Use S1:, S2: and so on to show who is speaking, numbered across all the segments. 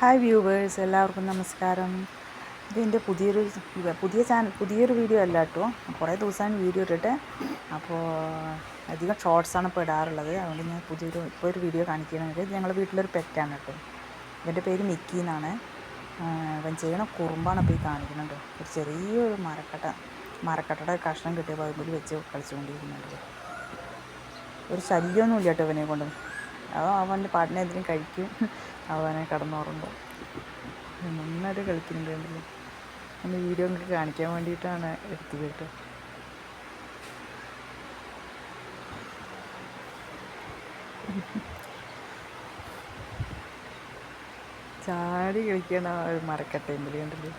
S1: Hi viewers, എല്ലാവർക്കും നമസ്കാരം. ഇതെൻ്റെ പുതിയൊരു വീഡിയോ അല്ല കേട്ടോ. കുറേ ദിവസമാണ് വീഡിയോ ഇട്ടിട്ട്. അപ്പോൾ അധികം ഷോർട്സാണ് ഇപ്പോൾ ഇടാറുള്ളത്. അതുകൊണ്ട് ഞാൻ ഇപ്പോൾ ഒരു വീഡിയോ കാണിക്കുകയാണെങ്കിൽ ഇത് ഞങ്ങളുടെ വീട്ടിലൊരു പെറ്റാണ് കേട്ടോ. ഇവൻ്റെ പേര് മിക്കി എന്നാണ്. ഇവൻ ചെയ്യണ കുറുമ്പാണ് ഇപ്പോൾ ഈ കാണിക്കുന്നുണ്ട്. ഒരു ചെറിയൊരു മരക്കട്ടയുടെ കഷ്ണം കിട്ടിയപ്പോൾ അതിൽ വെച്ച് കളിച്ചുകൊണ്ടിരിക്കുന്നുണ്ട്. ഒരു ശല്യമൊന്നുമില്ല കേട്ടോ ഇവനെ കൊണ്ട്. അവൻ്റെ പാട്ടിനെ എന്തെങ്കിലും കഴിക്കും, അവനെ കിടന്നുറങ്ങും. നന്നായിട്ട് കളിക്കുന്നുണ്ട്. കണ്ടില്ലേ? ഒന്ന് വീഡിയോ നിങ്ങൾക്ക് കാണിക്കാൻ വേണ്ടിയിട്ടാണ് എടുത്തത് കേട്ടോ. ചാടി കളിക്കണ ഒരു മരക്കട്ടയുണ്ട്, കണ്ടില്ലേ?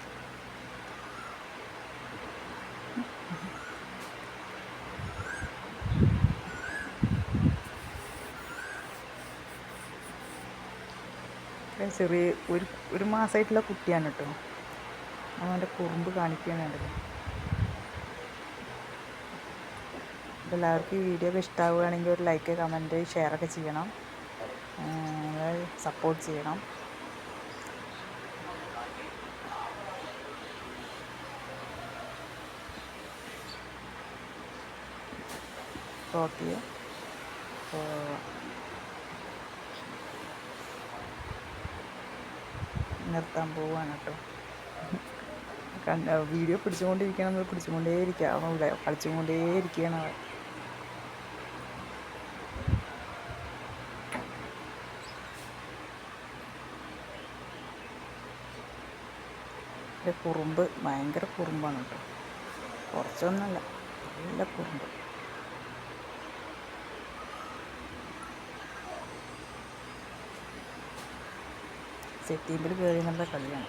S1: ചെറിയ ഒരു മാസമായിട്ടുള്ള കുട്ടിയാണ് കേട്ടോ. അവൻ്റെ കുറുമ്പ് കാണിക്കുകയാണല്ലോ. എല്ലാവർക്കും ഈ വീഡിയോ ഒക്കെ ഇഷ്ടമാവുകയാണെങ്കിൽ ഒരു ലൈക്ക്, കമൻറ്റ്, ഷെയറൊക്കെ ചെയ്യണം. സപ്പോർട്ട് ചെയ്യണം. ഓക്കെ, നിർത്താൻ പോവുകയാണ് കേട്ടോ. വീഡിയോ പിടിച്ചുകൊണ്ടേയിരിക്കുക. അവൻ കളിച്ചുകൊണ്ടേയിരിക്കുകയാണ് അവൻ. കുറുമ്പ് ഭയങ്കര കുറുമ്പാണ് കേട്ടോ. കുറച്ചൊന്നുമല്ല, നല്ല കുറുമ്പ്. സെറ്റീമ്പിൽ കയറി എന്നുള്ള കളിയാണ്.